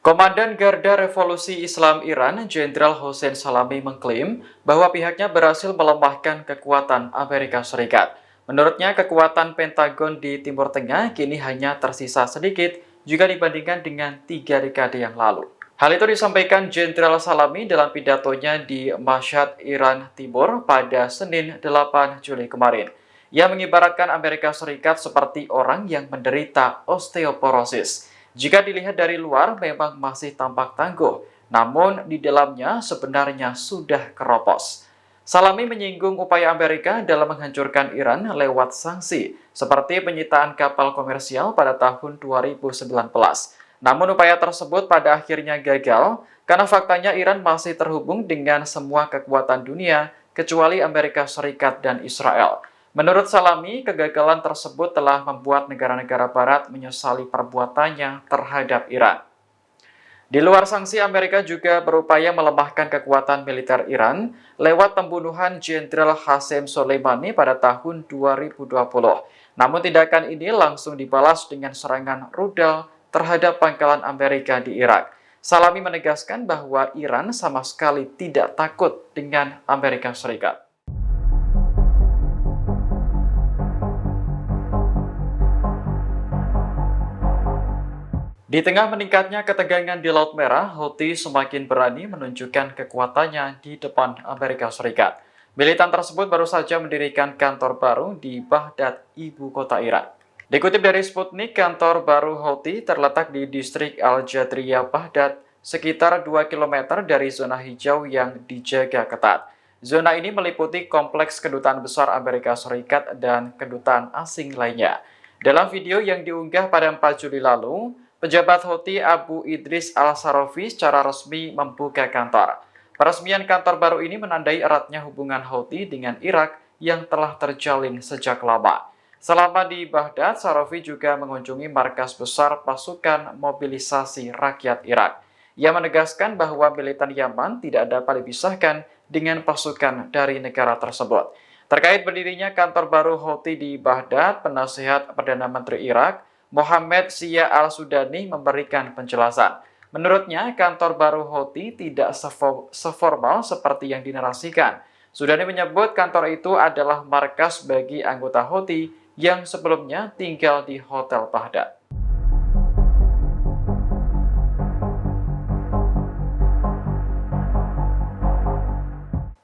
Komandan Garda Revolusi Islam Iran, Jenderal Hossein Salami mengklaim bahwa pihaknya berhasil melemahkan kekuatan Amerika Serikat. Menurutnya, kekuatan Pentagon di Timur Tengah kini hanya tersisa sedikit jika dibandingkan dengan 3 dekade yang lalu. Hal itu disampaikan Jenderal Salami dalam pidatonya di Mashhad, Iran Timur pada Senin 8 Juli kemarin. Ia mengibaratkan Amerika Serikat seperti orang yang menderita osteoporosis. Jika dilihat dari luar memang masih tampak tangguh, namun di dalamnya sebenarnya sudah keropos. Salami menyinggung upaya Amerika dalam menghancurkan Iran lewat sanksi, seperti penyitaan kapal komersial pada tahun 2019. Namun upaya tersebut pada akhirnya gagal, karena faktanya Iran masih terhubung dengan semua kekuatan dunia, kecuali Amerika Serikat dan Israel. Menurut Salami, kegagalan tersebut telah membuat negara-negara barat menyesali perbuatannya terhadap Iran. Di luar sanksi, Amerika juga berupaya melemahkan kekuatan militer Iran lewat pembunuhan Jenderal Qasem Soleimani pada tahun 2020. Namun tindakan ini langsung dibalas dengan serangan rudal terhadap pangkalan Amerika di Irak. Salami menegaskan bahwa Iran sama sekali tidak takut dengan Amerika Serikat. Di tengah meningkatnya ketegangan di Laut Merah, Houthi semakin berani menunjukkan kekuatannya di depan Amerika Serikat. Militan tersebut baru saja mendirikan kantor baru di Baghdad, ibu kota Irak. Dikutip dari Sputnik, kantor baru Houthi terletak di distrik Al-Jadriyah, Baghdad, sekitar 2 km dari zona hijau yang dijaga ketat. Zona ini meliputi kompleks kedutaan besar Amerika Serikat dan kedutaan asing lainnya. Dalam video yang diunggah pada 4 Juli lalu, pejabat Houthi Abu Idris Al-Sarafi secara resmi membuka kantor. Peresmian kantor baru ini menandai eratnya hubungan Houthi dengan Irak yang telah terjalin sejak lama. Selama di Baghdad, Sarafi juga mengunjungi markas besar pasukan mobilisasi rakyat Irak. Ia menegaskan bahwa militan Yaman tidak dapat dipisahkan dengan pasukan dari negara tersebut. Terkait berdirinya kantor baru Houthi di Baghdad, penasihat Perdana Menteri Irak, Mohammed Shia Al-Sudani memberikan penjelasan. Menurutnya, kantor baru Houthi tidak seformal seperti yang dinarasikan. Sudani menyebut kantor itu adalah markas bagi anggota Houthi yang sebelumnya tinggal di Hotel Baghdad.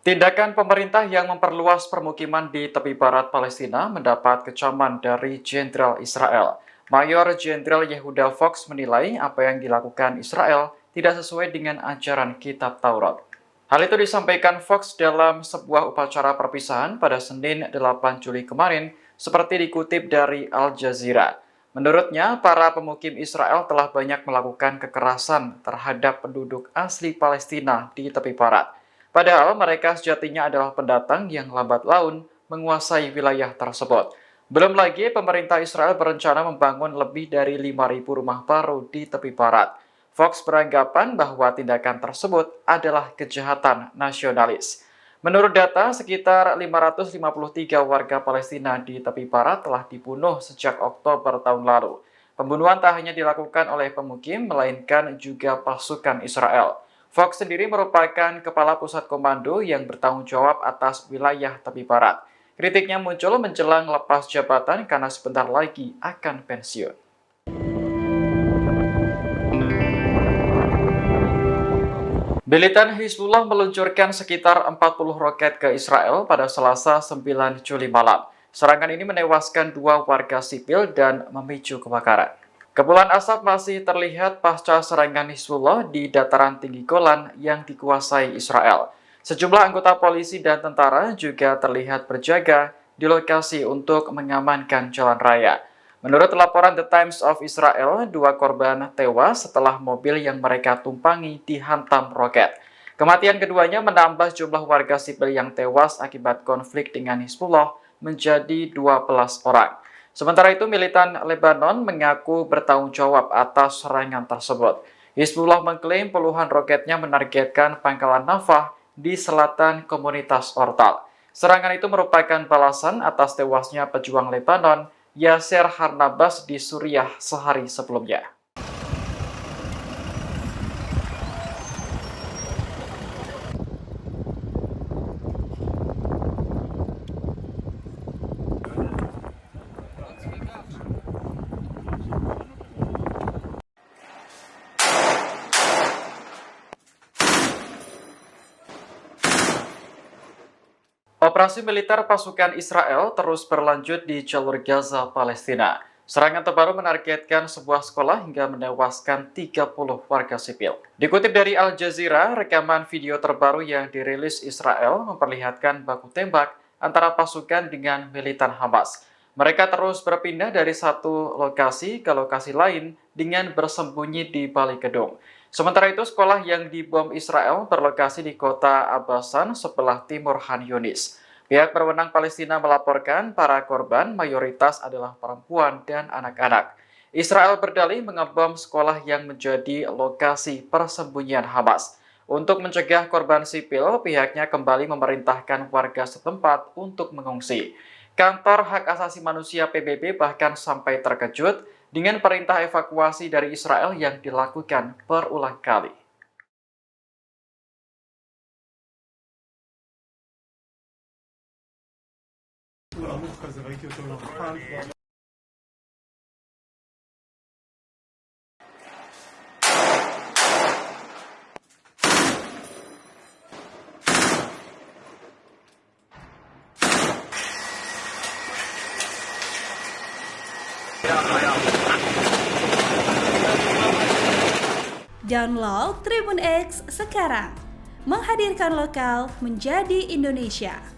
Tindakan pemerintah yang memperluas permukiman di tepi barat Palestina mendapat kecaman dari Jenderal Israel. Mayor Jenderal Yehuda Fox menilai apa yang dilakukan Israel tidak sesuai dengan ajaran Kitab Taurat. Hal itu disampaikan Fox dalam sebuah upacara perpisahan pada Senin 8 Juli kemarin, seperti dikutip dari Al Jazeera. Menurutnya, para pemukim Israel telah banyak melakukan kekerasan terhadap penduduk asli Palestina di tepi barat. Padahal mereka sejatinya adalah pendatang yang lambat laun menguasai wilayah tersebut. Belum lagi, pemerintah Israel berencana membangun lebih dari 5.000 rumah baru di tepi barat. Fox beranggapan bahwa tindakan tersebut adalah kejahatan nasionalis. Menurut data, sekitar 553 warga Palestina di tepi barat telah dibunuh sejak Oktober tahun lalu. Pembunuhan tak hanya dilakukan oleh pemukim, melainkan juga pasukan Israel. Fox sendiri merupakan kepala pusat komando yang bertanggung jawab atas wilayah tepi barat. Kritiknya muncul menjelang lepas jabatan karena sebentar lagi akan pensiun. Militan Hizbullah meluncurkan sekitar 40 roket ke Israel pada Selasa 9 Juli malam. Serangan ini menewaskan 2 warga sipil dan memicu kebakaran. Kepulan asap masih terlihat pasca serangan Hizbullah di dataran tinggi Golan yang dikuasai Israel. Sejumlah anggota polisi dan tentara juga terlihat berjaga di lokasi untuk mengamankan jalan raya. Menurut laporan The Times of Israel, 2 korban tewas setelah mobil yang mereka tumpangi dihantam roket. Kematian keduanya menambah jumlah warga sipil yang tewas akibat konflik dengan Hizbullah menjadi 12 orang. Sementara itu, militan Lebanon mengaku bertanggung jawab atas serangan tersebut. Hizbullah mengklaim puluhan roketnya menargetkan pangkalan Nafah di selatan komunitas Ortal. Serangan itu merupakan balasan atas tewasnya pejuang Lebanon, Yasser Harnabas di Suriah sehari sebelumnya. Operasi militer pasukan Israel terus berlanjut di jalur Gaza, Palestina. Serangan terbaru menargetkan sebuah sekolah hingga menewaskan 30 warga sipil. Dikutip dari Al Jazeera, rekaman video terbaru yang dirilis Israel memperlihatkan baku tembak antara pasukan dengan militan Hamas. Mereka terus berpindah dari satu lokasi ke lokasi lain dengan bersembunyi di balik gedung. Sementara itu, sekolah yang dibom Israel berlokasi di kota Abbasan sebelah timur Khan Yunis. Pihak berwenang Palestina melaporkan para korban mayoritas adalah perempuan dan anak-anak. Israel berdalih mengebom sekolah yang menjadi lokasi persembunyian Hamas. Untuk mencegah korban sipil, pihaknya kembali memerintahkan warga setempat untuk mengungsi. Kantor Hak Asasi Manusia PBB bahkan sampai terkejut dengan perintah evakuasi dari Israel yang dilakukan berulang kali. Download Tribun X sekarang, menghadirkan lokal menjadi Indonesia.